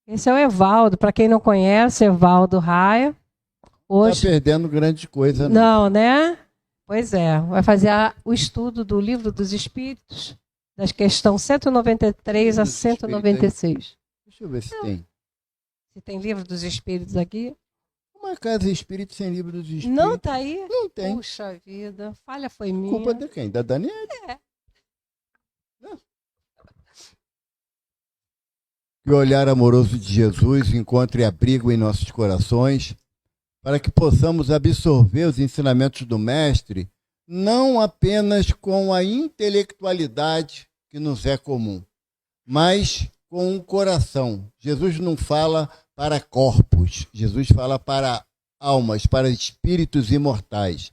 Esse é o Evaldo. Para quem não conhece, Evaldo Raia. Hoje... Está perdendo grande coisa. Não, né? Pois é. Vai fazer o estudo do Livro dos Espíritos, das questões 193 a 196. Deixa eu ver se tem. Se tem Livro dos Espíritos aqui. Uma casa espírita sem Livro dos Espíritos. Não está aí? Não tem. Puxa vida, falha foi minha. Culpa de quem? Da Daniela? É. Que o olhar amoroso de Jesus encontre abrigo em nossos corações, para que possamos absorver os ensinamentos do Mestre, não apenas com a intelectualidade que nos é comum, mas com o coração. Jesus não fala para corpos, Jesus fala para almas, para espíritos imortais.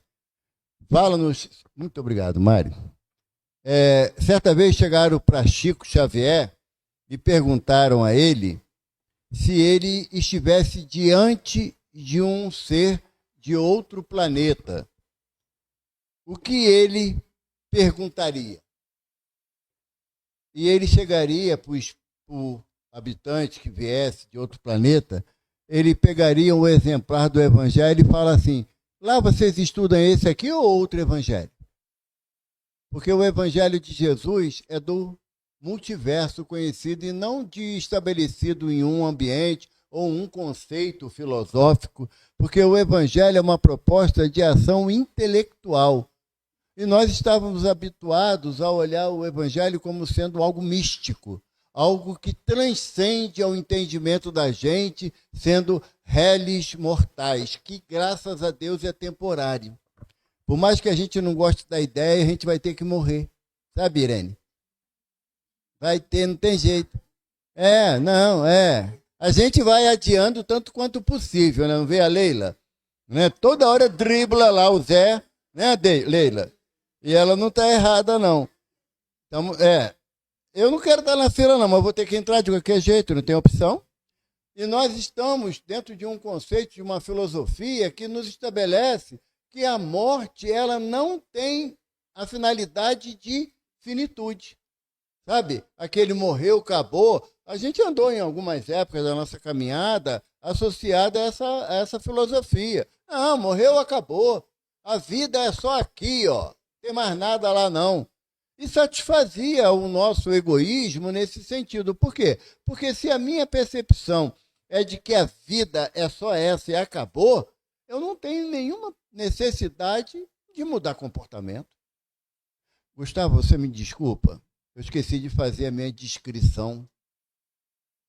Fala-nos... Muito obrigado, Mário. Certa vez chegaram para Chico Xavier e perguntaram a ele se ele estivesse diante de um ser de outro planeta. O que ele perguntaria? E ele chegaria para o habitante que viesse de outro planeta, ele pegaria um exemplar do Evangelho e fala assim: lá vocês estudam esse aqui ou outro Evangelho? Porque o Evangelho de Jesus é do multiverso conhecido e não de estabelecido em um ambiente ou um conceito filosófico, porque o Evangelho é uma proposta de ação intelectual. E nós estávamos habituados a olhar o Evangelho como sendo algo místico, algo que transcende ao entendimento da gente, sendo réis mortais, que graças a Deus é temporário. Por mais que a gente não goste da ideia, a gente vai ter que morrer. Sabe, Irene? Vai ter, não tem jeito. A gente vai adiando tanto quanto possível, né? Não vê a Leila? Né? Toda hora dribla lá o Zé, né, Leila? E ela não está errada, não. Então, eu não quero estar na fila, não, mas vou ter que entrar de qualquer jeito, não tem opção. E nós estamos dentro de um conceito, de uma filosofia que nos estabelece que a morte ela não tem a finalidade de finitude. Sabe? Aquele morreu, acabou. A gente andou em algumas épocas da nossa caminhada associada a essa filosofia. Não, morreu, acabou. A vida é só aqui, ó. Não tem mais nada lá, não. E satisfazia o nosso egoísmo nesse sentido. Por quê? Porque se a minha percepção é de que a vida é só essa e acabou, eu não tenho nenhuma necessidade de mudar comportamento. Gustavo, você me desculpa? Eu esqueci de fazer a minha descrição.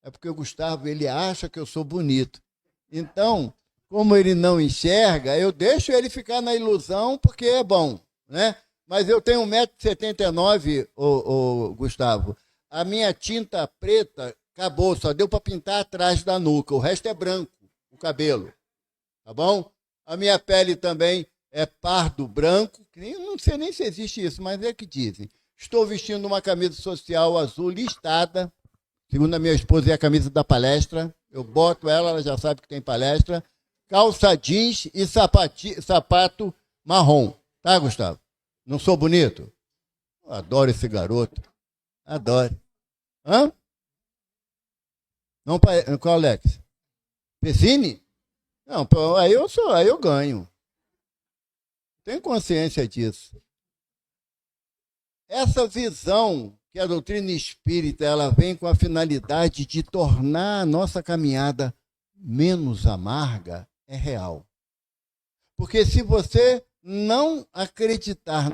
É porque o Gustavo, ele acha que eu sou bonito. Então, como ele não enxerga, eu deixo ele ficar na ilusão porque é bom, né? Mas eu tenho 1,79 m, Gustavo. A minha tinta preta acabou, só deu para pintar atrás da nuca. O resto é branco, o cabelo. Tá bom? A minha pele também é pardo branco. Não sei nem se existe isso, mas é que dizem. Estou vestindo uma camisa social azul listada. Segundo a minha esposa, é a camisa da palestra. Eu boto ela já sabe que tem palestra. Calça jeans e sapato marrom. Tá, Gustavo? Não sou bonito? Eu adoro esse garoto. Adoro. Hã? Não, qual, Alex? Pessini? Não, aí eu ganho. Tenho consciência disso. Essa visão que a doutrina espírita ela vem com a finalidade de tornar a nossa caminhada menos amarga é real. Porque se você não acreditar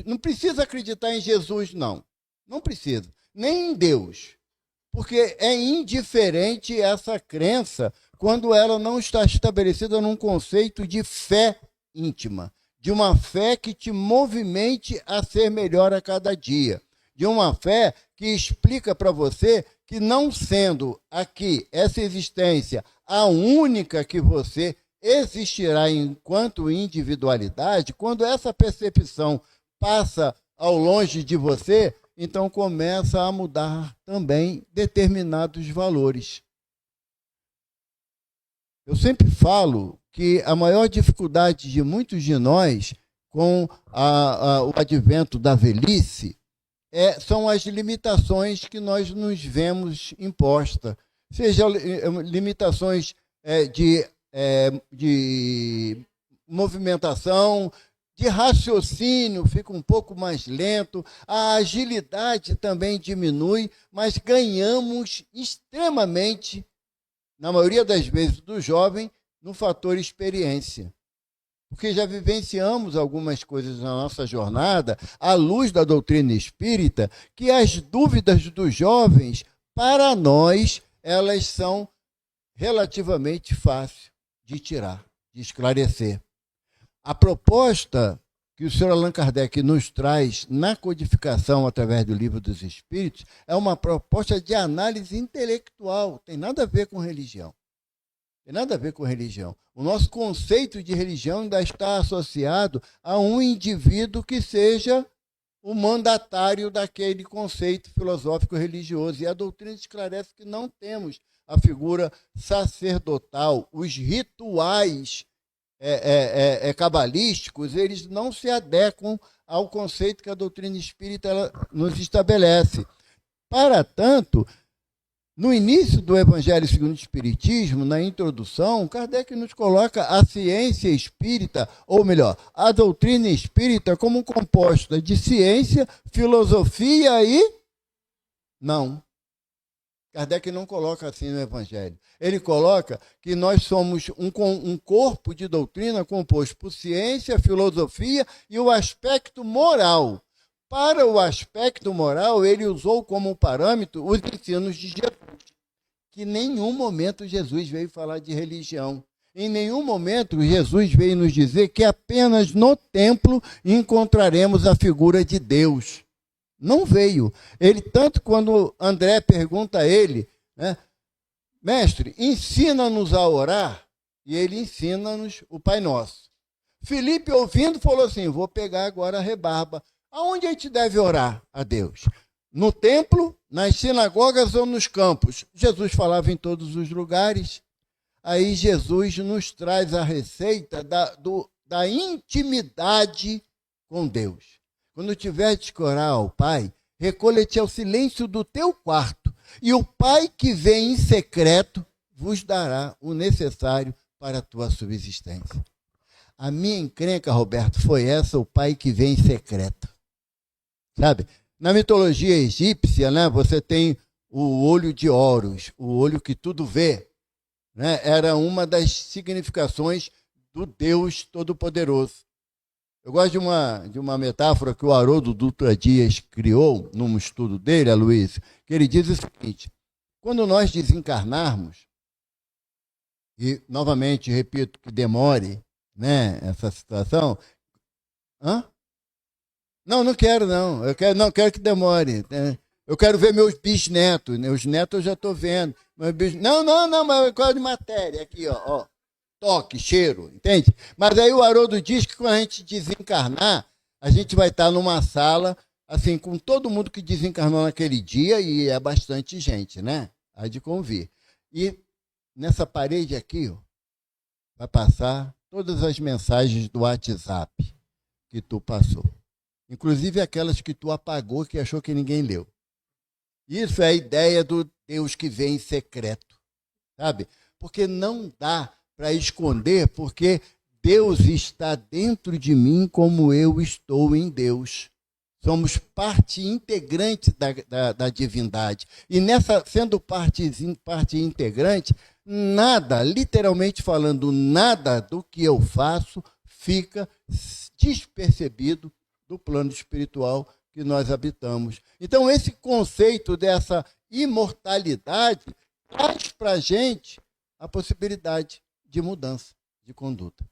não precisa acreditar em Jesus, não. Não precisa. Nem em Deus. Porque é indiferente essa crença quando ela não está estabelecida num conceito de fé íntima. De uma fé que te movimente a ser melhor a cada dia. De uma fé que explica para você que não sendo aqui essa existência a única que você existirá enquanto individualidade, quando essa percepção passa ao longe de você, então começa a mudar também determinados valores. Eu sempre falo que a maior dificuldade de muitos de nós com o advento da velhice são as limitações que nós nos vemos impostas. seja limitações de movimentação, de raciocínio fica um pouco mais lento, a agilidade também diminui, mas ganhamos extremamente, na maioria das vezes do jovem, no fator experiência. Porque já vivenciamos algumas coisas na nossa jornada, à luz da doutrina espírita, que as dúvidas dos jovens, para nós, elas são relativamente fáceis de tirar, de esclarecer. A proposta que o Sr. Allan Kardec nos traz na codificação através do Livro dos Espíritos é uma proposta de análise intelectual, tem nada a ver com religião. Tem nada a ver com religião. O nosso conceito de religião ainda está associado a um indivíduo que seja o mandatário daquele conceito filosófico religioso. E a doutrina esclarece que não temos a figura sacerdotal, os rituais cabalísticos, eles não se adequam ao conceito que a doutrina espírita nos estabelece. Para tanto, no início do Evangelho segundo o Espiritismo, na introdução, Kardec nos coloca a ciência espírita, ou melhor, a doutrina espírita como composta de ciência, filosofia e... Não. Kardec não coloca assim no Evangelho. Ele coloca que nós somos um corpo de doutrina composto por ciência, filosofia e o aspecto moral. Para o aspecto moral, ele usou como parâmetro os ensinos de Jesus, que em nenhum momento Jesus veio falar de religião. Em nenhum momento Jesus veio nos dizer que apenas no templo encontraremos a figura de Deus. Não veio. Ele, tanto quando André pergunta a ele, né, mestre, ensina-nos a orar, e ele ensina-nos o Pai Nosso. Filipe, ouvindo, falou assim, vou pegar agora a rebarba. Aonde a gente deve orar a Deus? No templo, nas sinagogas ou nos campos? Jesus falava em todos os lugares. Aí Jesus nos traz a receita da intimidade com Deus. Quando tiveres que orar ao Pai, recolhe-te ao silêncio do teu quarto, e o Pai que vem em secreto vos dará o necessário para a tua subsistência. A minha encrenca, Roberto, foi essa, o Pai que vem em secreto. Sabe? Na mitologia egípcia, né, você tem o olho de Horus, o olho que tudo vê. Né? Era uma das significações do Deus Todo-Poderoso. Eu gosto de uma metáfora que o Haroldo Dutra Dias criou num estudo dele, Aloysio, que ele diz o seguinte, quando nós desencarnarmos, e novamente repito que demore, né, essa situação... Hã? Não quero não. Eu quero que demore. Eu quero ver meus bisnetos. Os netos eu já estou vendo. Não, mas eu gosto de matéria. Aqui, ó. Toque, cheiro, entende? Mas aí o Haroldo diz que quando a gente desencarnar, a gente vai estar numa sala, assim, com todo mundo que desencarnou naquele dia, e é bastante gente, né? Há de convir. E nessa parede aqui, ó, vai passar todas as mensagens do WhatsApp que tu passou. Inclusive aquelas que tu apagou, que achou que ninguém leu. Isso é a ideia do Deus que vem em secreto, sabe? Porque não dá para esconder, porque Deus está dentro de mim como eu estou em Deus. Somos parte integrante da divindade. E nessa, sendo parte integrante, nada, literalmente falando, nada do que eu faço fica despercebido do plano espiritual que nós habitamos. Então, esse conceito dessa imortalidade traz para a gente a possibilidade de mudança de conduta.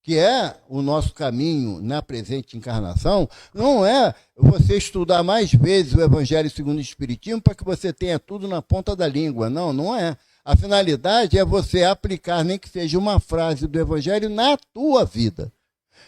Que é o nosso caminho na presente encarnação, não é você estudar mais vezes o Evangelho segundo o Espiritismo para que você tenha tudo na ponta da língua. Não é. A finalidade é você aplicar, nem que seja uma frase do Evangelho, na tua vida.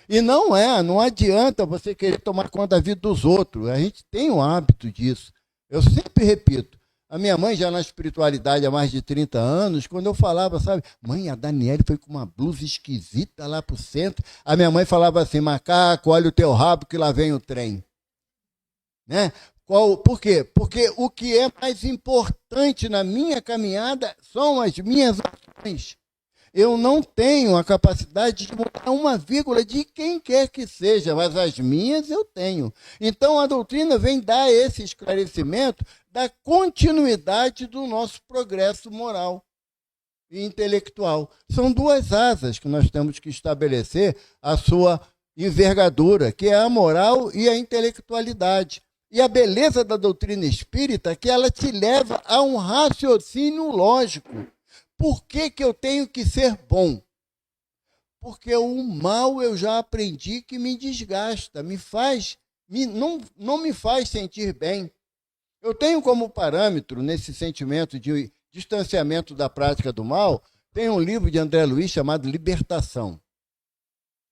E não adianta você querer tomar conta da vida dos outros. A gente tem o hábito disso. Eu sempre repito, a minha mãe já na espiritualidade há mais de 30 anos, quando eu falava, sabe, mãe, a Daniele foi com uma blusa esquisita lá pro centro, a minha mãe falava assim, macaco, olha o teu rabo que lá vem o trem. Né? Por quê? Porque o que é mais importante na minha caminhada são as minhas ações. Eu não tenho a capacidade de mudar uma vírgula de quem quer que seja, mas as minhas eu tenho. Então a doutrina vem dar esse esclarecimento da continuidade do nosso progresso moral e intelectual. São duas asas que nós temos que estabelecer a sua envergadura, que é a moral e a intelectualidade. E a beleza da doutrina espírita é que ela te leva a um raciocínio lógico. Por que eu tenho que ser bom? Porque o mal eu já aprendi que me desgasta, não me faz sentir bem. Eu tenho como parâmetro, nesse sentimento de distanciamento da prática do mal, tem um livro de André Luiz chamado Libertação.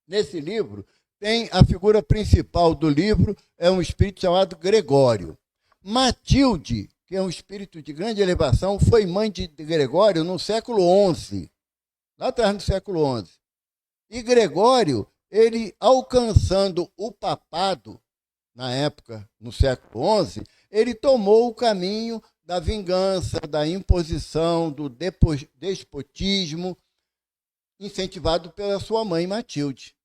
Nesse livro, tem a figura principal do livro, é um espírito chamado Gregório. Matilde, que é um espírito de grande elevação, foi mãe de Gregório no século XI, lá atrás no século XI. E Gregório, ele alcançando o papado, na época, no século XI, ele tomou o caminho da vingança, da imposição, do despotismo, incentivado pela sua mãe Matilde.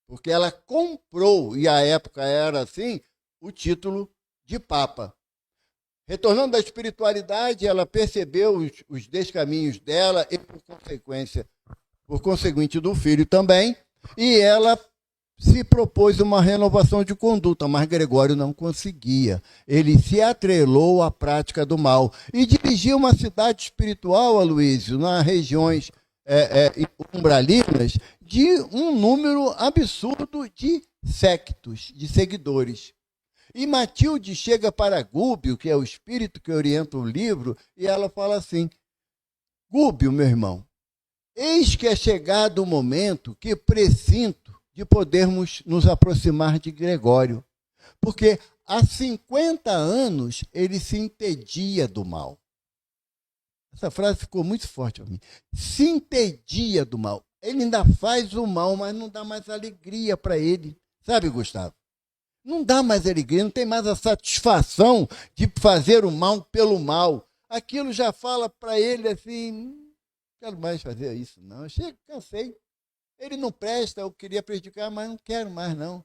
Porque ela comprou, e a época era assim, o título de Papa. Retornando da espiritualidade, ela percebeu os descaminhos dela e, por conseguinte, do filho também, e ela se propôs uma renovação de conduta, mas Gregório não conseguia. Ele se atrelou à prática do mal e dirigiu uma cidade espiritual, Aloysio, nas regiões umbralinas, de um número absurdo de sectos, de seguidores. E Matilde chega para Gúbio, que é o espírito que orienta o livro, e ela fala assim: Gúbio, meu irmão, eis que é chegado o momento que presinto de podermos nos aproximar de Gregório, porque há 50 anos ele se entedia do mal. Essa frase ficou muito forte para mim. Se entedia do mal. Ele ainda faz o mal, mas não dá mais alegria para ele. Sabe, Gustavo? Não dá mais alegria, não tem mais a satisfação de fazer o mal pelo mal. Aquilo já fala para ele assim, não quero mais fazer isso, não. Chega, cansei. Ele não presta, eu queria prejudicar, mas não quero mais, não.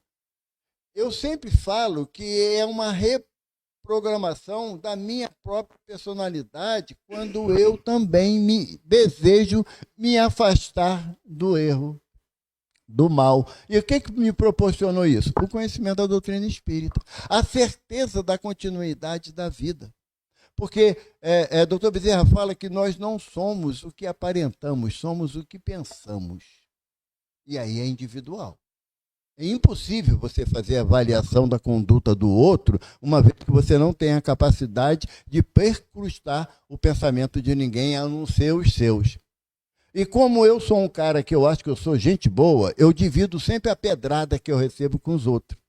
Eu sempre falo que é uma reprogramação da minha própria personalidade quando eu também desejo me afastar do erro, do mal. E o que me proporcionou isso? O conhecimento da doutrina espírita, a certeza da continuidade da vida. Porque Dr. Bezerra fala que nós não somos o que aparentamos, somos o que pensamos. E aí é individual. É impossível você fazer avaliação da conduta do outro, uma vez que você não tem a capacidade de percrustar o pensamento de ninguém, a não ser os seus. E como eu sou um cara que eu acho que eu sou gente boa, eu divido sempre a pedrada que eu recebo com os outros.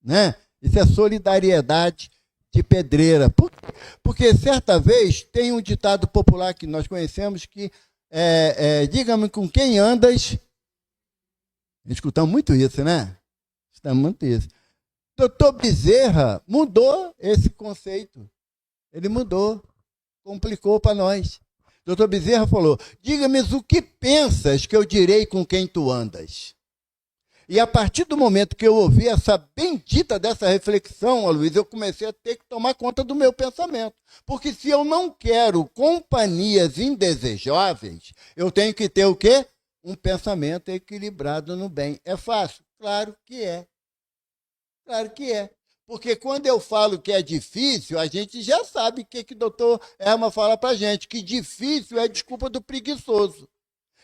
Né? Isso é solidariedade de pedreira. Porque certa vez tem um ditado popular que nós conhecemos que diga-me com quem andas. Escutamos muito isso, né? Escutamos muito isso. Doutor Bezerra mudou esse conceito. Ele mudou, complicou para nós. Doutor Bezerra falou: diga-me o que pensas que eu direi com quem tu andas. E a partir do momento que eu ouvi essa bendita dessa reflexão, Luiz, eu comecei a ter que tomar conta do meu pensamento. Porque se eu não quero companhias indesejáveis, eu tenho que ter o quê? Um pensamento equilibrado no bem. É fácil? Claro que é. Claro que é. Porque quando eu falo que é difícil, a gente já sabe o que o doutor Herman fala para a gente, que difícil é desculpa do preguiçoso.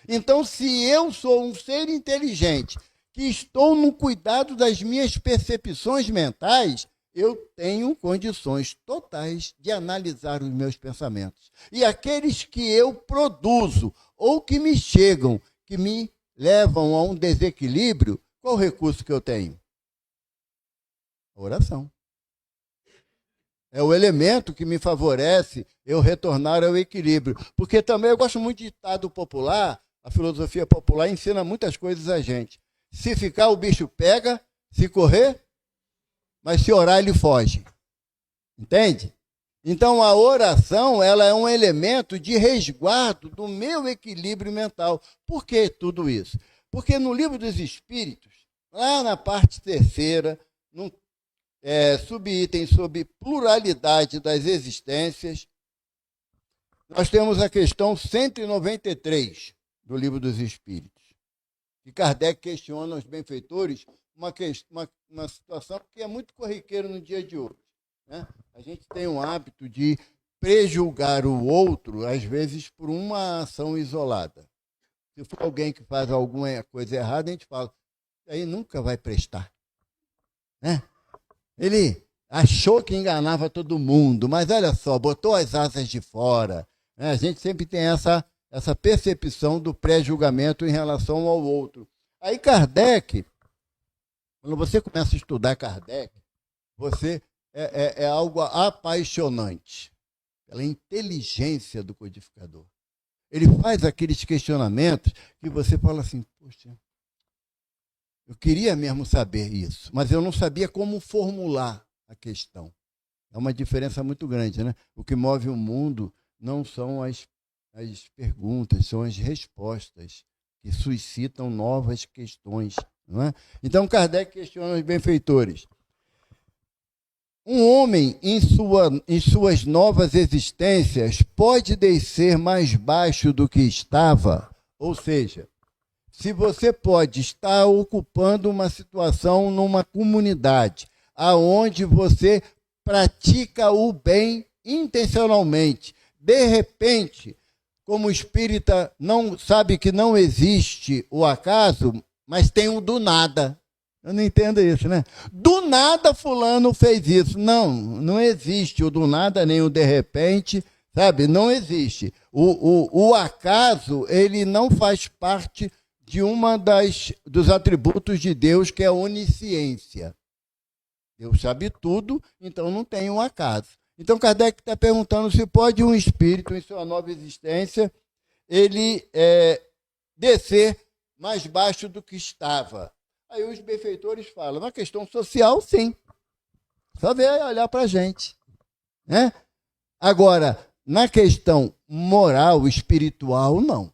Então, se eu sou um ser inteligente, que estou no cuidado das minhas percepções mentais, eu tenho condições totais de analisar os meus pensamentos. E aqueles que eu produzo ou que me chegam, que me levam a um desequilíbrio, qual o recurso que eu tenho? A oração. É o elemento que me favorece eu retornar ao equilíbrio. Porque também eu gosto muito de ditado popular, a filosofia popular ensina muitas coisas a gente. Se ficar, o bicho pega, se correr, mas se orar, ele foge. Entende? Então, a oração ela é um elemento de resguardo do meu equilíbrio mental. Por que tudo isso? Porque no Livro dos Espíritos, lá na parte terceira, no subitem sobre pluralidade das existências, nós temos a questão 193 do Livro dos Espíritos. E Kardec questiona os benfeitores uma situação que é muito corriqueira no dia de hoje. Né? A gente tem um hábito de prejulgar o outro, às vezes, por uma ação isolada. Se for alguém que faz alguma coisa errada, a gente fala, aí nunca vai prestar. Né? Ele achou que enganava todo mundo, mas olha só, botou as asas de fora. Né? A gente sempre tem essa percepção do pré-julgamento em relação ao outro. Aí Kardec, quando você começa a estudar Kardec, você é algo apaixonante pela inteligência do codificador. Ele faz aqueles questionamentos que você fala assim, poxa, eu queria mesmo saber isso, mas eu não sabia como formular a questão. É uma diferença muito grande, né? O que move o mundo não são as perguntas, são as respostas que suscitam novas questões. Não é? Então, Kardec questiona os benfeitores. Um homem, em suas novas existências, pode descer mais baixo do que estava? Ou seja, se você pode estar ocupando uma situação numa comunidade aonde você pratica o bem intencionalmente, de repente, como espírita, não sabe que não existe o acaso, mas tem o do nada. Eu não entendo isso, né? Do nada fulano fez isso. Não existe o do nada, nem o de repente, sabe? Não existe. O acaso, ele não faz parte de dos atributos de Deus, que é a onisciência. Deus sabe tudo, então não tem um acaso. Então Kardec está perguntando se pode um espírito, em sua nova existência, ele descer mais baixo do que estava. Aí os benfeitores falam, na questão social, sim. Só ver olhar para a gente. Né? Agora, na questão moral, espiritual, não.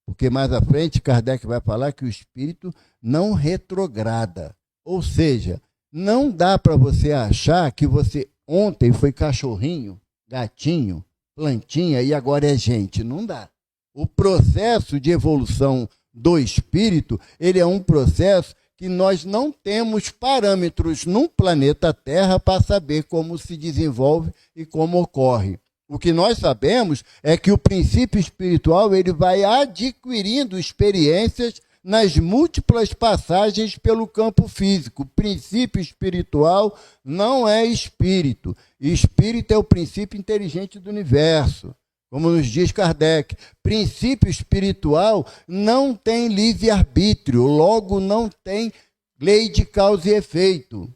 Porque mais à frente, Kardec vai falar que o espírito não retrograda. Ou seja, não dá para você achar que você ontem foi cachorrinho, gatinho, plantinha e agora é gente. Não dá. O processo de evolução do espírito, ele é um processo que nós não temos parâmetros no planeta Terra para saber como se desenvolve e como ocorre. O que nós sabemos é que o princípio espiritual ele vai adquirindo experiências nas múltiplas passagens pelo campo físico. O princípio espiritual não é espírito. Espírito é o princípio inteligente do universo. Como nos diz Kardec, princípio espiritual não tem livre-arbítrio, logo não tem lei de causa e efeito.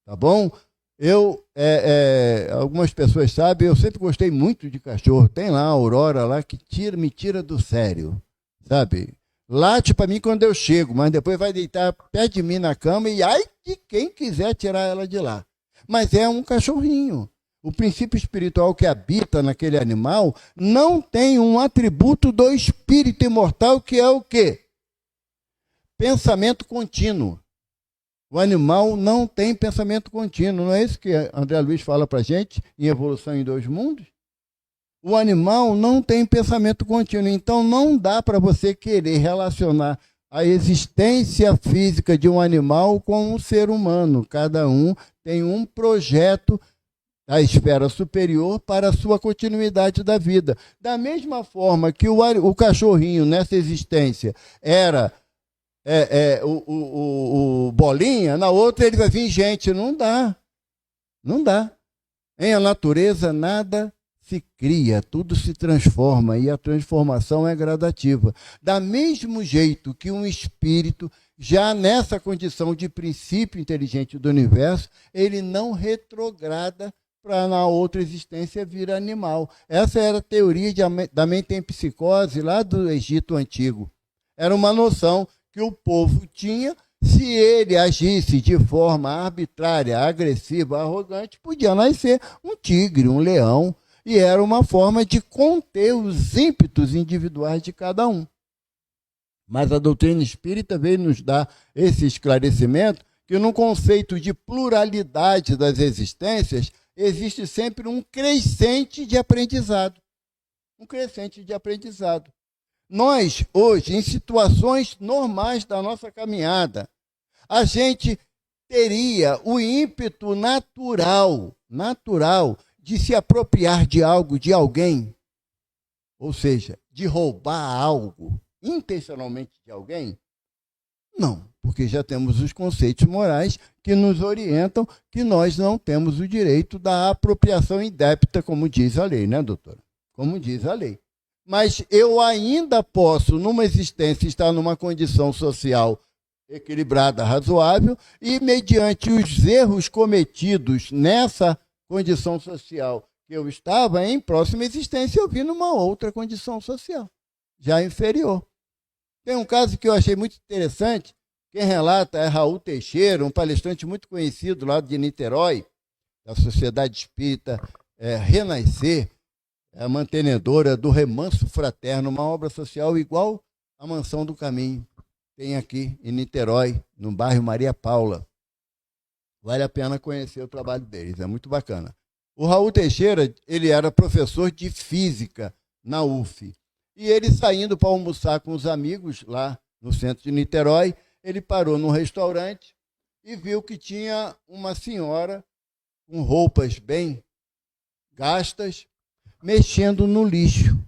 Tá bom? Algumas pessoas sabem, eu sempre gostei muito de cachorro. Tem lá a Aurora lá que me tira do sério, sabe? Late para mim quando eu chego, mas depois vai deitar perto de mim na cama e ai de quem quiser tirar ela de lá. Mas é um cachorrinho. O princípio espiritual que habita naquele animal não tem um atributo do espírito imortal, que é o quê? Pensamento contínuo. O animal não tem pensamento contínuo. Não é isso que André Luiz fala para a gente em Evolução em Dois Mundos? O animal não tem pensamento contínuo. Então, não dá para você querer relacionar a existência física de um animal com um ser humano. Cada um tem um projeto da esfera superior para a sua continuidade da vida. Da mesma forma que o cachorrinho nessa existência era o bolinha, na outra ele vai vir gente. Não dá. Não dá. Em a natureza nada se cria, tudo se transforma e a transformação é gradativa. Da mesmo jeito que um espírito, já nessa condição de princípio inteligente do universo, ele não retrograda para na outra existência vir animal. Essa era a teoria da metempsicose lá do Egito Antigo. Era uma noção que o povo tinha Se ele agisse de forma arbitrária, agressiva, arrogante, podia nascer um tigre, um leão, e era uma forma de conter os ímpetos individuais de cada um. Mas a doutrina espírita veio nos dar esse esclarecimento que no conceito de pluralidade das existências existe sempre um crescente de aprendizado. Um crescente de aprendizado. Nós, hoje, em situações normais da nossa caminhada, a gente teria o ímpeto natural de se apropriar de algo, de alguém, ou seja, de roubar algo intencionalmente de alguém? Não, porque já temos os conceitos morais que nos orientam que nós não temos o direito da apropriação indébita, como diz a lei, né, doutora? Como diz a lei. Mas eu ainda posso, numa existência, estar numa condição social equilibrada, razoável, e mediante os erros cometidos nessa condição social que eu estava, em próxima existência eu vi numa outra condição social, já inferior. Tem um caso que eu achei muito interessante, quem relata é Raul Teixeira, um palestrante muito conhecido lá de Niterói, da Sociedade Espírita Renascer, a mantenedora do Remanso Fraterno, uma obra social igual à Mansão do Caminho. Tem aqui em Niterói, no bairro Maria Paula. Vale a pena conhecer o trabalho deles, é muito bacana. O Raul Teixeira, ele era professor de física na UF. E ele, saindo para almoçar com os amigos lá no centro de Niterói, ele parou num restaurante e viu que tinha uma senhora com roupas bem gastas, mexendo no lixo,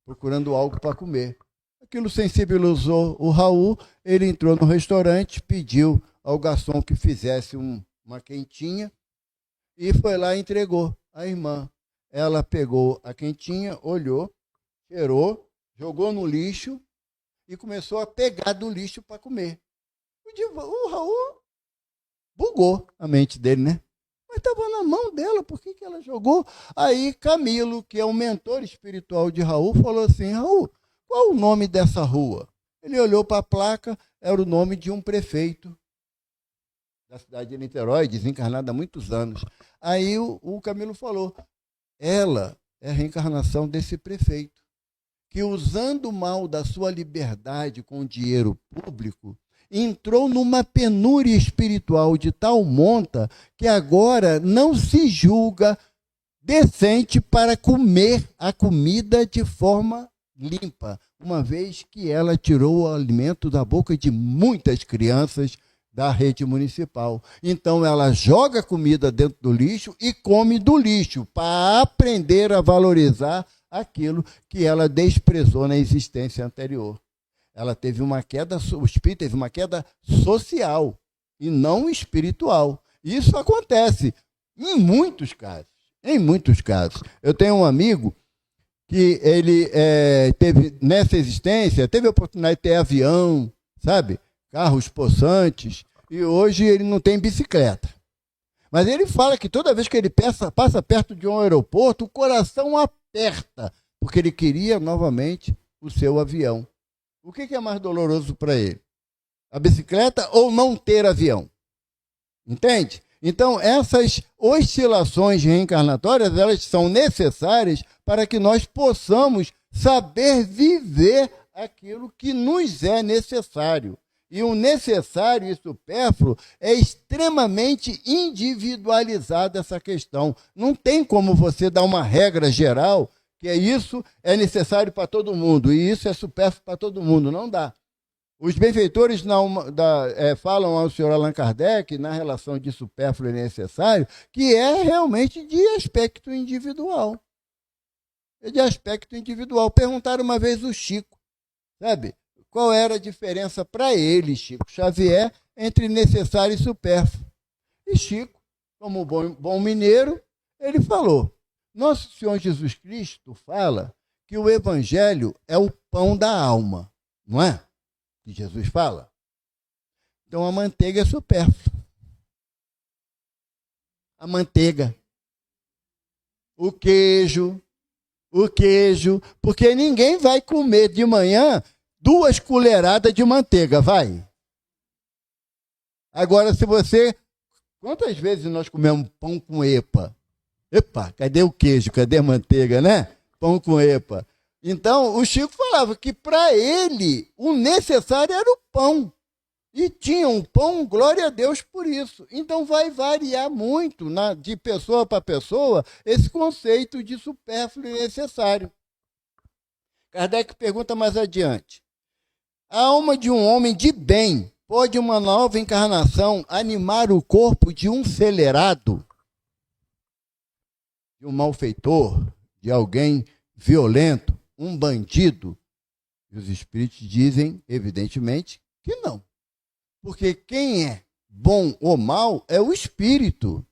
procurando algo para comer. Aquilo sensibilizou o Raul, ele entrou no restaurante, pediu ao garçom que fizesse uma quentinha e foi lá e entregou à irmã. Ela pegou a quentinha, olhou, cheirou, jogou no lixo e começou a pegar do lixo para comer. O Raul bugou a mente dele, né? Mas estava na mão dela, por que ela jogou? Aí Camilo, que é o mentor espiritual de Raul, falou assim: Raul, qual o nome dessa rua? Ele olhou para a placa, era o nome de um prefeito da cidade de Niterói, desencarnado há muitos anos. Aí o Camilo falou: ela é a reencarnação desse prefeito, que usando mal da sua liberdade com dinheiro público, entrou numa penúria espiritual de tal monta que agora não se julga decente para comer a comida de forma limpa, uma vez que ela tirou o alimento da boca de muitas crianças da rede municipal. Então ela joga comida dentro do lixo e come do lixo para aprender a valorizar aquilo que ela desprezou na existência anterior. Ela teve uma queda, o espírito teve uma queda social e não espiritual. Isso acontece em muitos casos. Em muitos casos. Eu tenho um amigo que ele teve, nessa existência, teve a oportunidade de ter avião, sabe? Carros possantes, e hoje ele não tem bicicleta. Mas ele fala que toda vez que ele passa perto de um aeroporto, o coração aperta, porque ele queria novamente o seu avião. O que é mais doloroso para ele? A bicicleta ou não ter avião? Entende? Então, essas oscilações reencarnatórias, elas são necessárias para que nós possamos saber viver aquilo que nos é necessário. E o necessário e supérfluo é extremamente individualizada essa questão. Não tem como você dar uma regra geral que isso é necessário para todo mundo e isso é supérfluo para todo mundo. Não dá. Os benfeitores falam ao senhor Allan Kardec, na relação de supérfluo e necessário, que é realmente de aspecto individual. É de aspecto individual. Perguntaram uma vez o Chico, sabe? Qual era a diferença para ele, Chico Xavier, entre necessário e supérfluo? E Chico, como bom mineiro, ele falou: Nosso Senhor Jesus Cristo fala que o Evangelho é o pão da alma, não é? Que Jesus fala. Então a manteiga é supérflua. A manteiga. O queijo, porque ninguém vai comer de manhã 2 colheradas de manteiga, vai? Agora, se você... Quantas vezes nós comemos pão com epa? Epa, cadê o queijo? Cadê a manteiga, né? Pão com epa. Então, o Chico falava que para ele o necessário era o pão. E tinha um pão, glória a Deus por isso. Então vai variar muito de pessoa para pessoa esse conceito de supérfluo e necessário. Kardec pergunta mais adiante. A alma de um homem de bem pode uma nova encarnação animar o corpo de um celerado, de um malfeitor, de alguém violento, um bandido? E os espíritos dizem, evidentemente, que não. Porque quem é bom ou mal é o espírito.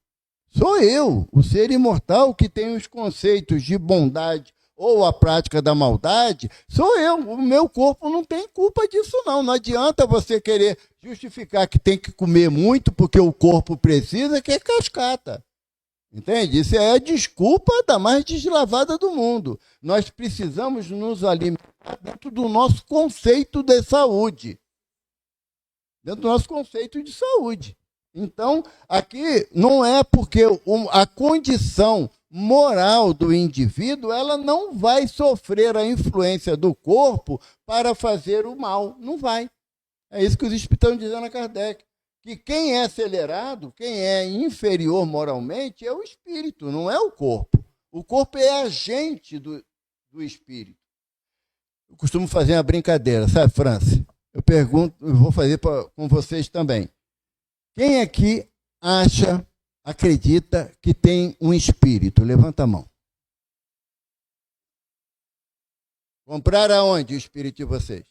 Sou eu, o ser imortal que tem os conceitos de bondade ou a prática da maldade, sou eu. O meu corpo não tem culpa disso, não. Não adianta você querer justificar que tem que comer muito porque o corpo precisa, que é cascata. Entende? Isso é a desculpa da mais deslavada do mundo. Nós precisamos nos alimentar dentro do nosso conceito de saúde. Dentro do nosso conceito de saúde. Então, aqui não é porque a condição moral do indivíduo, ela não vai sofrer a influência do corpo para fazer o mal. Não vai. É isso que os espíritos estão dizendo a Kardec. Que quem é acelerado, quem é inferior moralmente, é o espírito, não é o corpo. O corpo é agente do espírito. Eu costumo fazer uma brincadeira, sabe, França? Eu pergunto, eu vou fazer com vocês também. Quem aqui acredita que tem um espírito? Levanta a mão. Comprar aonde o espírito de vocês?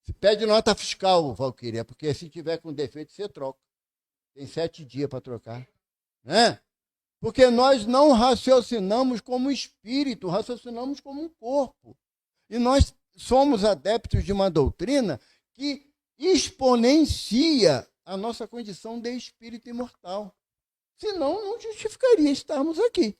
Se pede nota fiscal, Valquíria, porque se tiver com defeito, você troca. Tem 7 dias para trocar. Né? Porque nós não raciocinamos como espírito, raciocinamos como um corpo. E nós somos adeptos de uma doutrina que exponencia a nossa condição de espírito imortal. Senão, não justificaria estarmos aqui.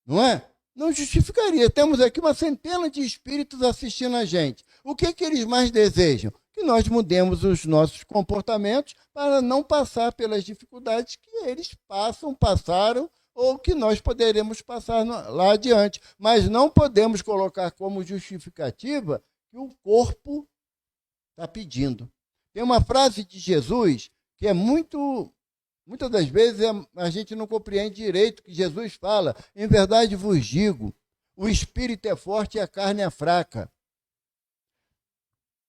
Não é? Não justificaria. Temos aqui uma centena de espíritos assistindo a gente. O que eles mais desejam? Que nós mudemos os nossos comportamentos para não passar pelas dificuldades que eles passaram, ou que nós poderemos passar lá adiante. Mas não podemos colocar como justificativa que o corpo está pedindo. Tem uma frase de Jesus que é muitas das vezes a gente não compreende direito, que Jesus fala: em verdade vos digo, o espírito é forte e a carne é fraca.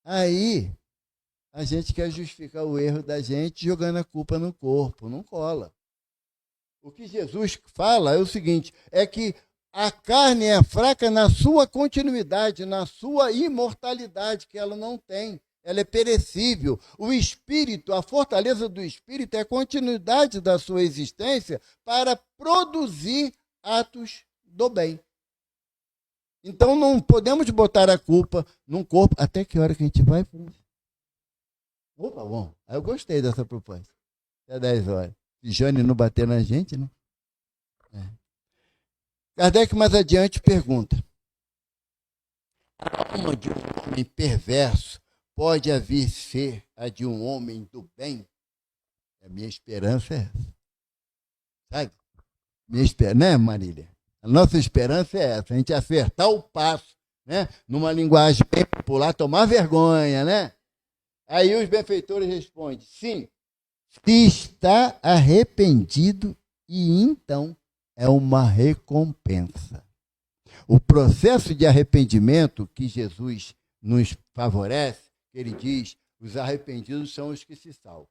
Aí a gente quer justificar o erro da gente jogando a culpa no corpo, não cola. O que Jesus fala é o seguinte, é que a carne é fraca na sua continuidade, na sua imortalidade, que ela não tem. Ela é perecível. O espírito, a fortaleza do espírito é a continuidade da sua existência para produzir atos do bem. Então não podemos botar a culpa num corpo. Até que hora que a gente vai? Opa, bom. Aí eu gostei dessa proposta. Até 10 horas. Se Jane não bater na gente, né? Kardec mais adiante pergunta: a alma de um homem perverso pode vir ser a de um homem do bem? A minha esperança é essa. Sabe? Minha esperança, né, Marília? A nossa esperança é essa, a gente acertar o passo, né? Numa linguagem bem popular, tomar vergonha, né? Aí os benfeitores respondem: sim, se está arrependido, e então é uma recompensa. O processo de arrependimento que Jesus nos favorece, ele diz: os arrependidos são os que se salvam.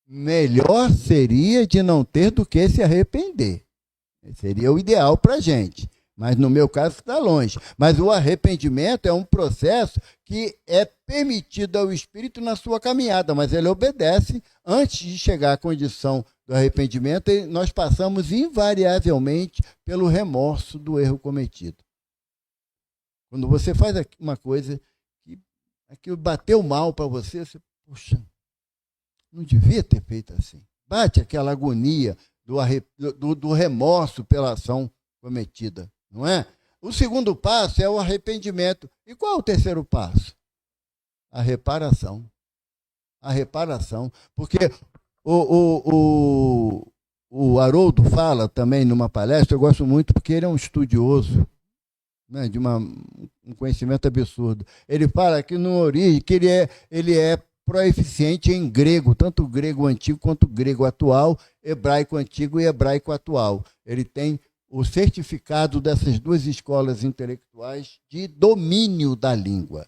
Melhor seria de não ter do que se arrepender. Seria o ideal para a gente. Mas no meu caso está longe. Mas o arrependimento é um processo que é permitido ao espírito na sua caminhada, mas ele obedece. Antes de chegar à condição do arrependimento, nós passamos invariavelmente pelo remorso do erro cometido. Quando você faz uma coisa que bateu mal para você, você, poxa, não devia ter feito assim. Bate aquela agonia do remorso pela ação cometida, não é? O segundo passo é o arrependimento. E qual é o terceiro passo? A reparação. a reparação. Porque o Haroldo fala também numa palestra, eu gosto muito porque ele é um estudioso, né, de um conhecimento absurdo. Ele fala que no origem, que ele é proeficiente em grego, tanto o grego antigo quanto o grego atual, hebraico antigo e hebraico atual. Ele tem o certificado dessas duas escolas intelectuais de domínio da língua.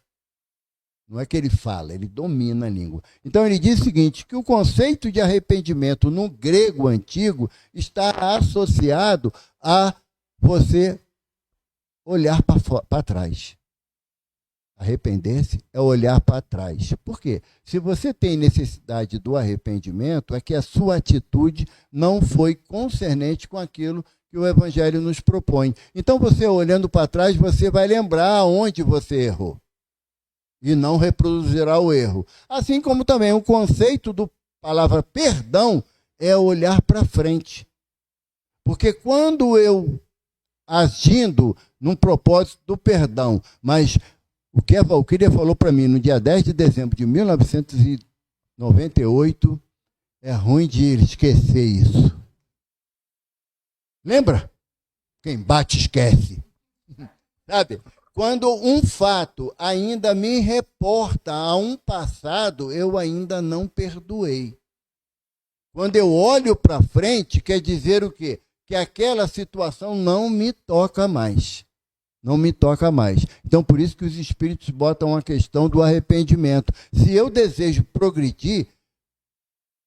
Não é que ele fala, ele domina a língua. Então ele diz o seguinte, que o conceito de arrependimento no grego antigo está associado a você olhar para trás. Arrepender-se é olhar para trás. Por quê? Se você tem necessidade do arrependimento, é que a sua atitude não foi concernente com aquilo que o Evangelho nos propõe. Então, você olhando para trás, você vai lembrar onde você errou e não reproduzirá o erro. Assim como também o conceito da palavra perdão é olhar para frente. Porque quando eu, agindo num propósito do perdão, mas o que a Valquíria falou para mim no dia 10 de dezembro de 1998, é ruim de esquecer isso. Lembra? Quem bate, esquece. Sabe? Quando um fato ainda me reporta a um passado, eu ainda não perdoei. Quando eu olho para frente, quer dizer o quê? Que aquela situação não me toca mais. Não me toca mais. Então, por isso que os espíritos botam a questão do arrependimento. Se eu desejo progredir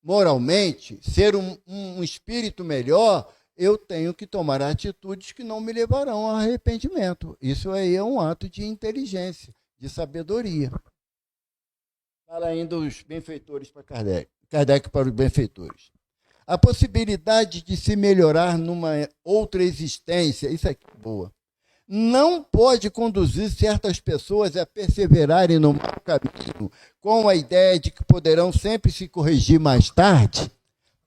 moralmente, ser um espírito melhor, eu tenho que tomar atitudes que não me levarão ao arrependimento. Isso aí é um ato de inteligência, de sabedoria. Fala ainda os benfeitores para Kardec. Kardec para os benfeitores. A possibilidade de se melhorar numa outra existência, isso aqui é boa, não pode conduzir certas pessoas a perseverarem no mau caminho com a ideia de que poderão sempre se corrigir mais tarde.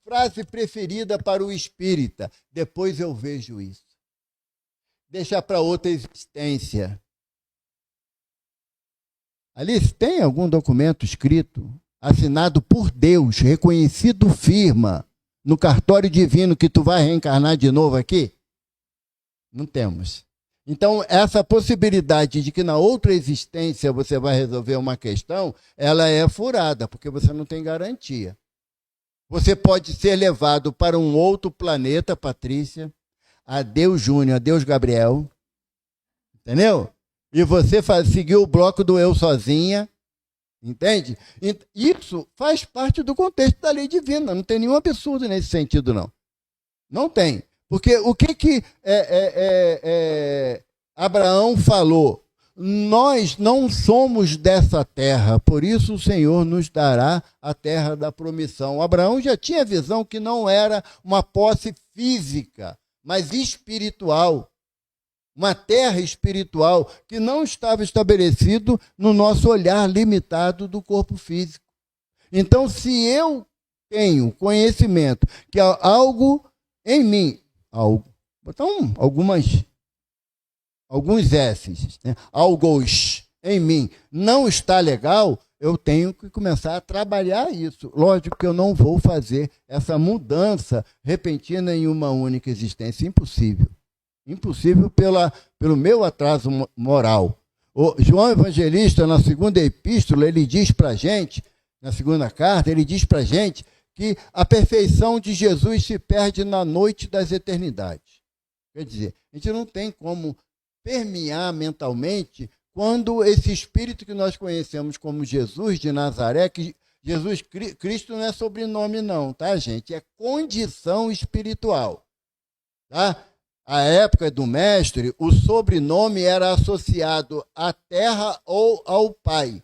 Frase preferida para o espírita, depois eu vejo isso. Deixa para outra existência. Alice, tem algum documento escrito, assinado por Deus, reconhecido firma, no cartório divino que tu vai reencarnar de novo aqui? Não temos. Então, essa possibilidade de que na outra existência você vai resolver uma questão, ela é furada, porque você não tem garantia. Você pode ser levado para um outro planeta, Patrícia, adeus Júnior, adeus Gabriel, entendeu? E você seguir o bloco do eu sozinha, entende? Isso faz parte do contexto da lei divina, não tem nenhum absurdo nesse sentido, não. Não tem. Porque o que Abraão falou? Nós não somos dessa terra, por isso o Senhor nos dará a terra da promissão. Abraão já tinha visão que não era uma posse física, mas espiritual. Uma terra espiritual que não estava estabelecido no nosso olhar limitado do corpo físico. Então, se eu tenho conhecimento que há algo em mim, então, alguns S's, né? Algos em mim não está legal, eu tenho que começar a trabalhar isso. Lógico que eu não vou fazer essa mudança repentina em uma única existência. Impossível. Impossível pelo meu atraso moral. O João Evangelista, na segunda epístola, ele diz para a gente, na segunda carta, ele diz para a gente que a perfeição de Jesus se perde na noite das eternidades. Quer dizer, a gente não tem como permear mentalmente quando esse espírito que nós conhecemos como Jesus de Nazaré, que Jesus Cristo não é sobrenome não, tá, gente? É condição espiritual, tá? À época do mestre, o sobrenome era associado à terra ou ao pai,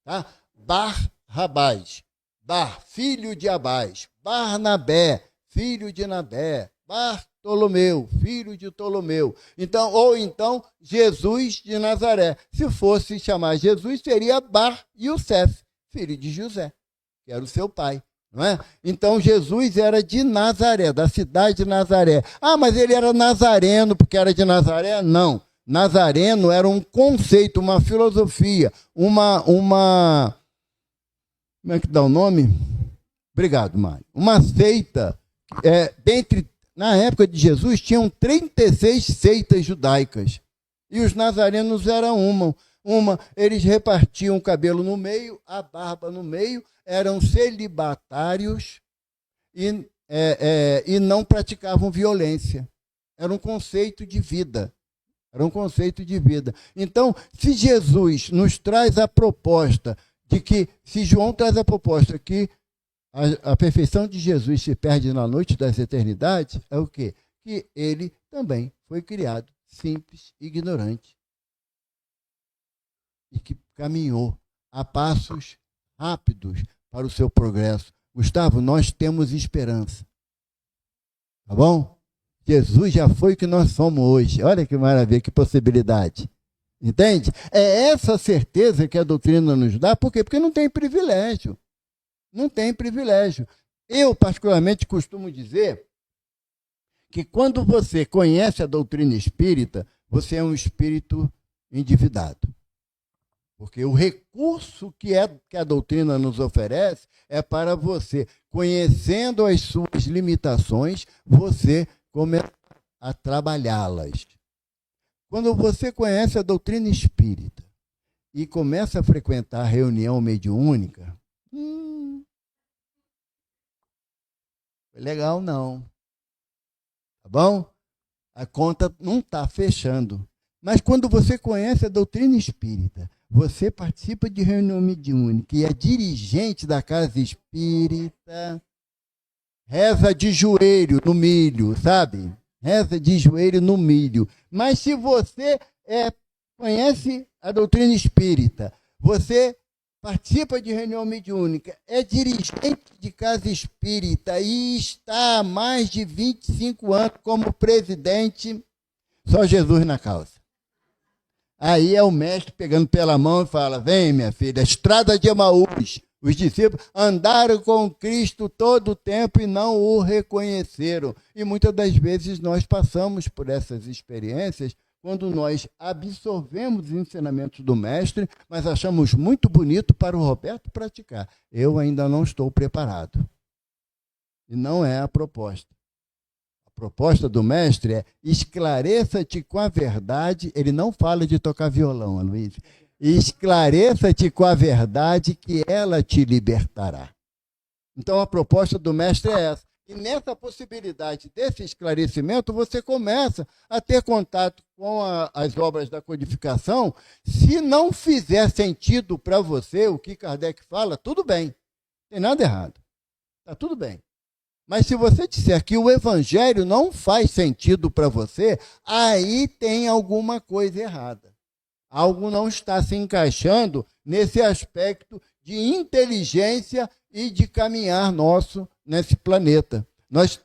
tá? Barrabás, Bar, filho de Abás, Barnabé, filho de Nabé, Bartolomeu, filho de Ptolomeu. Então, ou então, Jesus de Nazaré. Se fosse chamar Jesus, seria Bar Youssef, filho de José, que era o seu pai. Não é? Então, Jesus era de Nazaré, da cidade de Nazaré. Ah, mas ele era nazareno porque era de Nazaré? Não. Nazareno era um conceito, uma filosofia, uma como é que dá o nome? Obrigado, Mário. Uma seita, na época de Jesus, tinham 36 seitas judaicas. E os nazarenos eram uma. Eles repartiam o cabelo no meio, a barba no meio, eram celibatários e não praticavam violência. Era um conceito de vida. Então, se Jesus nos traz a proposta se João traz a proposta que a perfeição de Jesus se perde na noite das eternidades, é o quê? Que ele também foi criado simples, ignorante, e que caminhou a passos rápidos para o seu progresso. Gustavo, nós temos esperança. Tá bom? Jesus já foi o que nós somos hoje. Olha que maravilha, que possibilidade. Entende? É essa certeza que a doutrina nos dá. Por quê? Porque não tem privilégio. Não tem privilégio. Eu, particularmente, costumo dizer que quando você conhece a doutrina espírita, você é um espírito endividado. Porque o recurso que a doutrina nos oferece é para você, conhecendo as suas limitações, você começar a trabalhá-las. Quando você conhece a doutrina espírita e começa a frequentar a reunião mediúnica, legal não. Tá bom? A conta não está fechando. Mas quando você conhece a doutrina espírita, você participa de reunião mediúnica e é dirigente da casa espírita, reza de joelho no milho, sabe? Reza de joelho no milho. Mas se você conhece a doutrina espírita, você participa de reunião mediúnica, é dirigente de casa espírita e está há mais de 25 anos como presidente, só Jesus na causa. Aí é o mestre pegando pela mão e fala: vem, minha filha, estrada de Emaús. Os discípulos andaram com Cristo todo o tempo e não o reconheceram. E muitas das vezes nós passamos por essas experiências quando nós absorvemos os ensinamentos do mestre, mas achamos muito bonito para o Roberto praticar. Eu ainda não estou preparado. E não é a proposta. A proposta do mestre é: esclareça-te com a verdade. Ele não fala de tocar violão, Aloysio. Esclareça-te com a verdade que ela te libertará. Então a proposta do mestre é essa. E nessa possibilidade desse esclarecimento, você começa a ter contato com as obras da codificação. Se não fizer sentido para você o que Kardec fala, tudo bem. Não tem nada errado. Está tudo bem. Mas se você disser que o evangelho não faz sentido para você, aí tem alguma coisa errada. Algo não está se encaixando nesse aspecto de inteligência e de caminhar nosso nesse planeta. Nós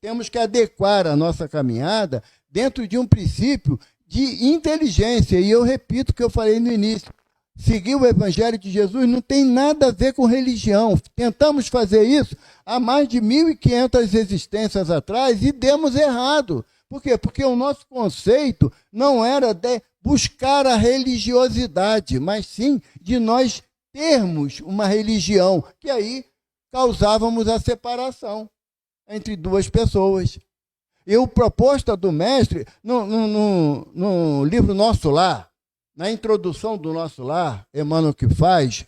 temos que adequar a nossa caminhada dentro de um princípio de inteligência. E eu repito o que eu falei no início. Seguir o Evangelho de Jesus não tem nada a ver com religião. Tentamos fazer isso há mais de 1.500 existências atrás e demos errado. Por quê? Porque o nosso conceito não era de buscar a religiosidade, mas sim de nós termos uma religião, que aí causávamos a separação entre duas pessoas. E a proposta do mestre, no livro Nosso Lar, na introdução do Nosso Lar, Emmanuel que faz,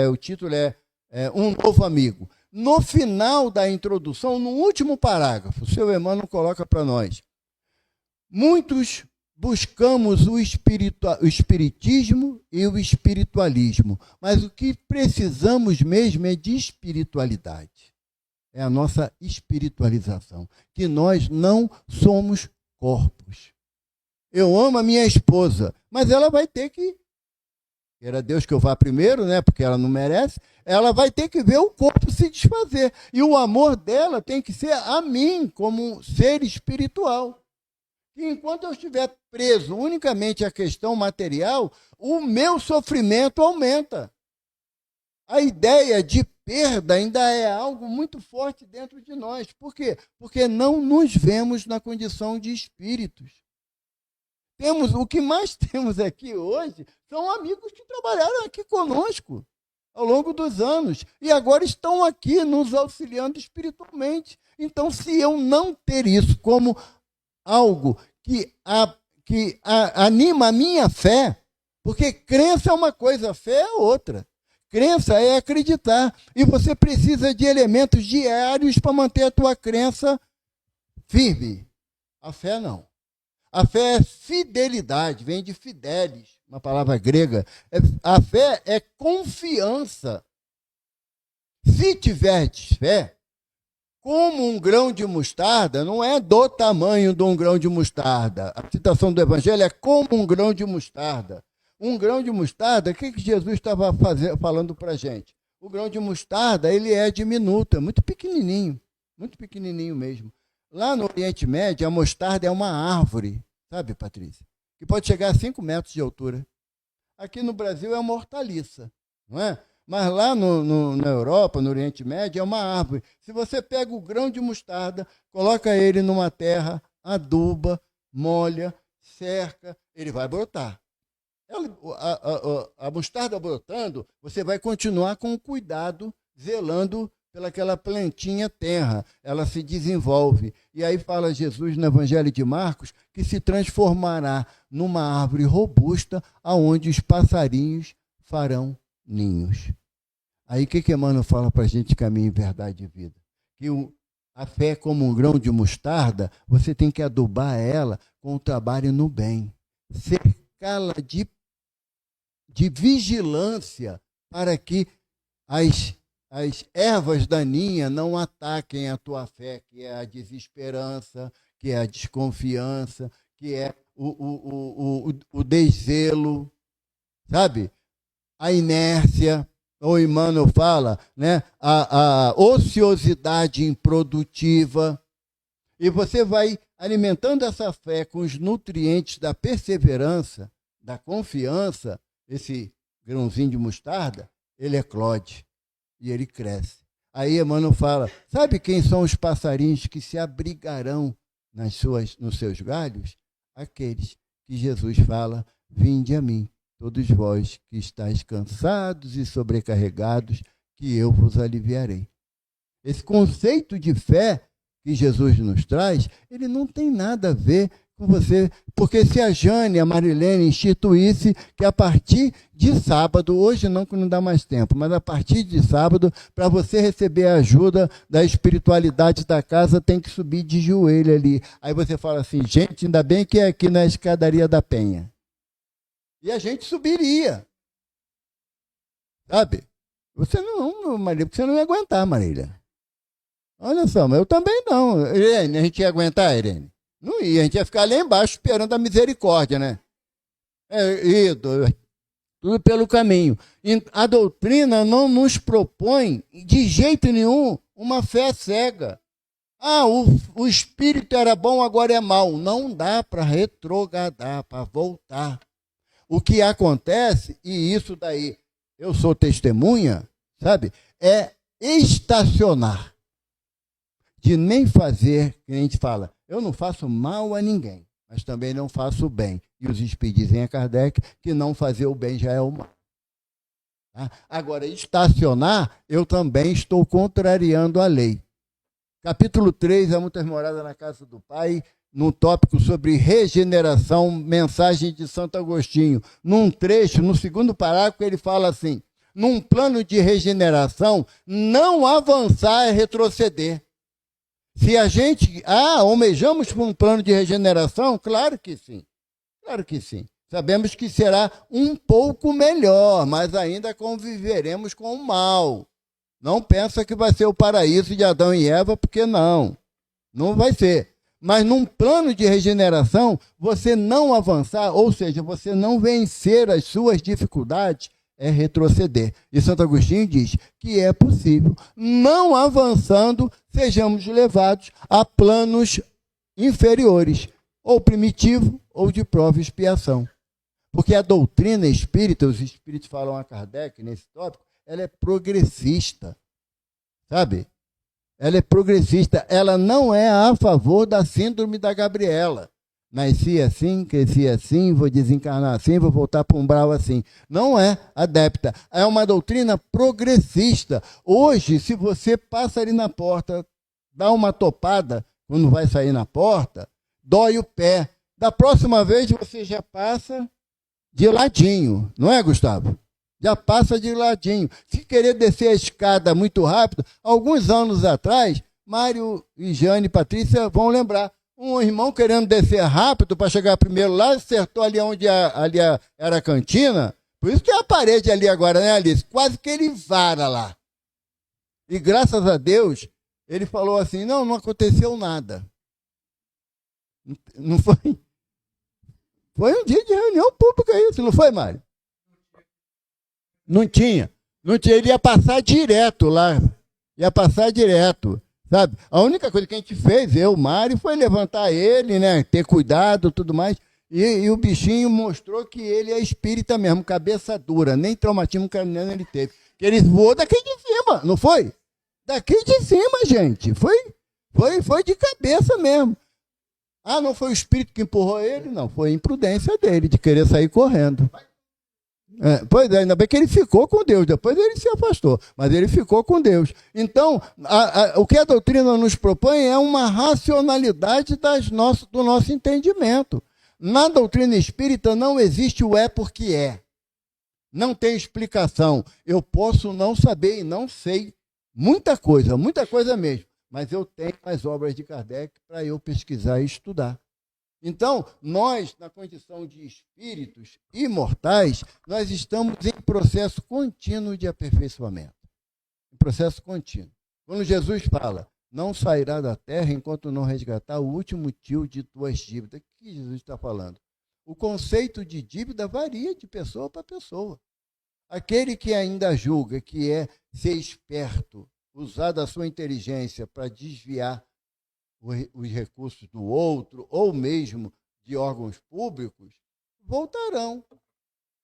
o título é Um Novo Amigo. No final da introdução, no último parágrafo, o seu Emmanuel coloca para nós: muitos buscamos o espiritismo e o espiritualismo, mas o que precisamos mesmo é de espiritualidade. É a nossa espiritualização, que nós não somos corpos. Eu amo a minha esposa, mas ela vai ter que, queira Deus que eu vá primeiro, né, porque ela não merece, ela vai ter que ver o corpo se desfazer. E o amor dela tem que ser a mim, como ser espiritual. E enquanto eu estiver preso unicamente à questão material, o meu sofrimento aumenta. A ideia de perda ainda é algo muito forte dentro de nós. Por quê? Porque não nos vemos na condição de espíritos. O que mais temos aqui hoje são amigos que trabalharam aqui conosco. ao longo dos anos, e agora estão aqui nos auxiliando espiritualmente. Então, se eu não ter isso como algo que anima a minha fé, porque crença é uma coisa, fé é outra. Crença é acreditar, e você precisa de elementos diários para manter a tua crença firme. A fé não. A fé é fidelidade, vem de fidelis, uma palavra grega. A fé é confiança. Se tiverdes fé, como um grão de mostarda, não é do tamanho de um grão de mostarda. A citação do Evangelho é como um grão de mostarda. Um grão de mostarda, o que Jesus estava falando para a gente? O grão de mostarda, ele é diminuto, é muito pequenininho mesmo. Lá no Oriente Médio, a mostarda é uma árvore, sabe, Patrícia? Que pode chegar a 5 metros de altura. Aqui no Brasil é uma hortaliça, não é? Mas lá na Europa, no Oriente Médio, é uma árvore. Se você pega o grão de mostarda, coloca ele numa terra, aduba, molha, cerca, ele vai brotar. A mostarda brotando, você vai continuar com cuidado, zelando pelaquela plantinha terra. Ela se desenvolve. E aí fala Jesus no Evangelho de Marcos que se transformará numa árvore robusta aonde os passarinhos farão ninhos. Aí o que Emmanuel fala para a gente, caminho, verdade e vida? Que a fé, como um grão de mostarda, você tem que adubar ela com o trabalho no bem. Cercá-la de vigilância para que as ervas daninhas não ataquem a tua fé, que é a desesperança, que é a desconfiança, que é o deszelo, sabe? A inércia, o Emmanuel fala, né? A ociosidade improdutiva. E você vai alimentando essa fé com os nutrientes da perseverança, da confiança. Esse grãozinho de mostarda, ele eclode e ele cresce. Aí Emmanuel fala, sabe quem são os passarinhos que se abrigarão nos seus galhos? Aqueles que Jesus fala, vinde a mim, todos vós que estáis cansados e sobrecarregados, que eu vos aliviarei. Esse conceito de fé que Jesus nos traz, ele não tem nada a ver com você, porque se a Jane, a Marilene instituísse que a partir de sábado, hoje não, que não dá mais tempo, mas a partir de sábado, para você receber a ajuda da espiritualidade da casa, tem que subir de joelho ali. Aí você fala assim, gente, ainda bem que é aqui na escadaria da Penha. E a gente subiria. Sabe? Você não, Marília, porque você não ia aguentar, Marília. Olha só, mas eu também não. Irene, a gente ia aguentar, Irene? Não ia, a gente ia ficar lá embaixo esperando a misericórdia, né? Tudo pelo caminho. A doutrina não nos propõe, de jeito nenhum, uma fé cega. O espírito era bom, agora é mau. Não dá para retrogradar, para voltar. O que acontece, e isso daí eu sou testemunha, sabe? É estacionar. De nem fazer, que a gente fala, eu não faço mal a ninguém, mas também não faço o bem. E os espíritos dizem a Kardec que não fazer o bem já é o mal. Tá? Agora, estacionar, eu também estou contrariando a lei. Capítulo 3, há muitas moradas na casa do Pai, num tópico sobre regeneração, mensagem de Santo Agostinho. Num trecho, no segundo parágrafo, ele fala assim, num plano de regeneração, não avançar é retroceder. Se a gente almejamos por um plano de regeneração, claro que sim. Claro que sim. Sabemos que será um pouco melhor, mas ainda conviveremos com o mal. Não pensa que vai ser o paraíso de Adão e Eva, porque não vai ser. Mas num plano de regeneração, você não avançar, ou seja, você não vencer as suas dificuldades, é retroceder. E Santo Agostinho diz que é possível, não avançando, sejamos levados a planos inferiores, ou primitivo, ou de prova e expiação. Porque a doutrina espírita, os espíritos falam a Kardec nesse tópico, ela é progressista, sabe? Ela é progressista, ela não é a favor da síndrome da Gabriela. nasci assim, cresci assim, vou desencarnar assim, vou voltar para um umbral assim. Não é adepta. É uma doutrina progressista. Hoje, se você passa ali na porta, dá uma topada, quando vai sair na porta, dói o pé. Da próxima vez, você já passa de ladinho. Não é, Gustavo? Já passa de ladinho. Se querer descer a escada muito rápido, alguns anos atrás, Mário e Jane e Patrícia vão lembrar. Um irmão querendo descer rápido para chegar primeiro lá, acertou ali onde era a cantina. Por isso que é a parede ali agora, né, Alice? Quase que ele vara lá. E graças a Deus, ele falou assim, não aconteceu nada. Não foi? Foi um dia de reunião pública isso, não foi, Mário? Não tinha. Ele ia passar direto lá. Ia passar direto. Sabe? A única coisa que a gente fez, eu, Mário, foi levantar ele, né? Ter cuidado, tudo mais. E o bichinho mostrou que ele é espírita mesmo, cabeça dura, nem traumatismo craniano ele teve. Que ele voou daqui de cima, não foi? Daqui de cima, gente. Foi de cabeça mesmo. Ah, não foi o espírito que empurrou ele? Não, foi a imprudência dele, de querer sair correndo. Pois é, ainda bem que ele ficou com Deus, depois ele se afastou, mas ele ficou com Deus. Então, o que a doutrina nos propõe é uma racionalidade do nosso entendimento. Na doutrina espírita não existe o é porque é. Não tem explicação. Eu posso não saber e não sei muita coisa mesmo, mas eu tenho as obras de Kardec para eu pesquisar e estudar. Então, nós, na condição de espíritos imortais, nós estamos em processo contínuo de aperfeiçoamento. Em processo contínuo. Quando Jesus fala, não sairá da terra enquanto não resgatar o último tio de tuas dívidas. O que Jesus está falando? O conceito de dívida varia de pessoa para pessoa. Aquele que ainda julga que é ser esperto, usar da sua inteligência para desviar os recursos do outro, ou mesmo de órgãos públicos, voltarão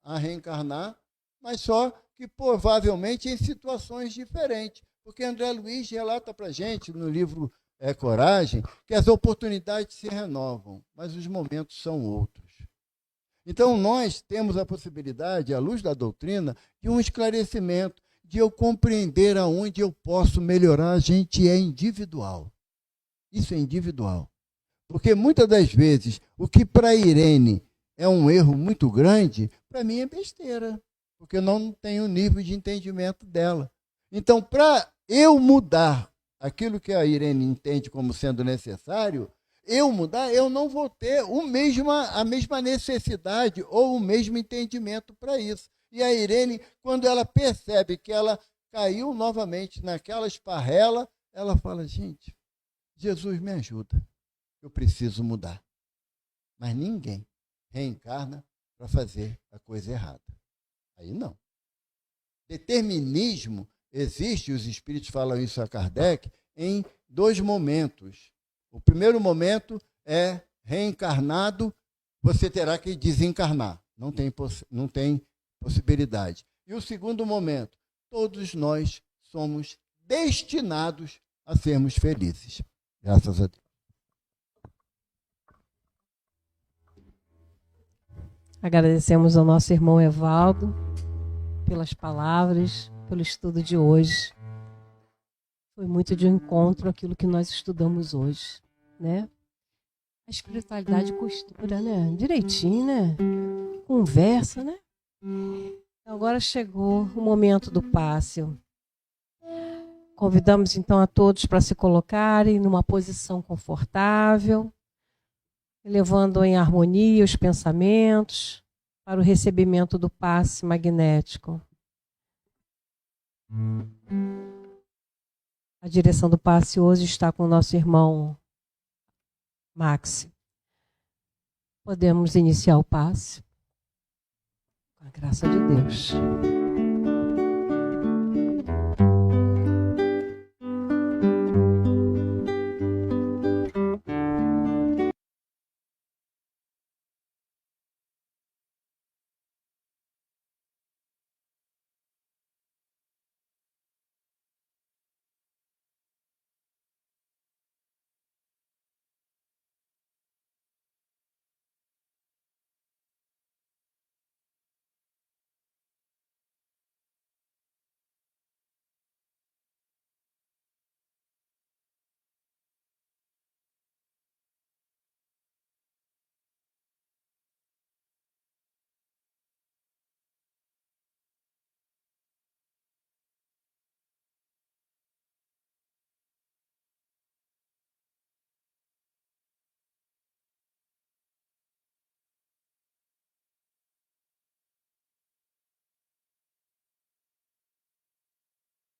a reencarnar, mas só que provavelmente em situações diferentes. Porque André Luiz relata para a gente, no livro Coragem, que as oportunidades se renovam, mas os momentos são outros. Então, nós temos a possibilidade, à luz da doutrina, de um esclarecimento, de eu compreender aonde eu posso melhorar. A gente é individual. Isso é individual. Porque muitas das vezes, o que para Irene é um erro muito grande, para mim é besteira, porque eu não tenho o nível de entendimento dela. Então, para eu mudar aquilo que a Irene entende como sendo necessário, eu não vou ter a mesma necessidade ou o mesmo entendimento para isso. E a Irene, quando ela percebe que ela caiu novamente naquela esparrela, ela fala, gente, Jesus me ajuda, eu preciso mudar. Mas ninguém reencarna para fazer a coisa errada. Aí não. Determinismo existe, os espíritos falam isso a Kardec, em 2 momentos. O primeiro momento é reencarnado, você terá que desencarnar. Não tem possibilidade. E o segundo momento, todos nós somos destinados a sermos felizes. Graças a Deus. Agradecemos ao nosso irmão Evaldo pelas palavras, pelo estudo de hoje. Foi muito de encontro àquilo que nós estudamos hoje, né? A espiritualidade costura, né? Direitinho, né? Conversa, né? Agora chegou o momento do passe. Convidamos então a todos para se colocarem numa posição confortável, levando em harmonia os pensamentos para o recebimento do passe magnético. A direção do passe hoje está com o nosso irmão Maxi. Podemos iniciar o passe? Com a graça de Deus.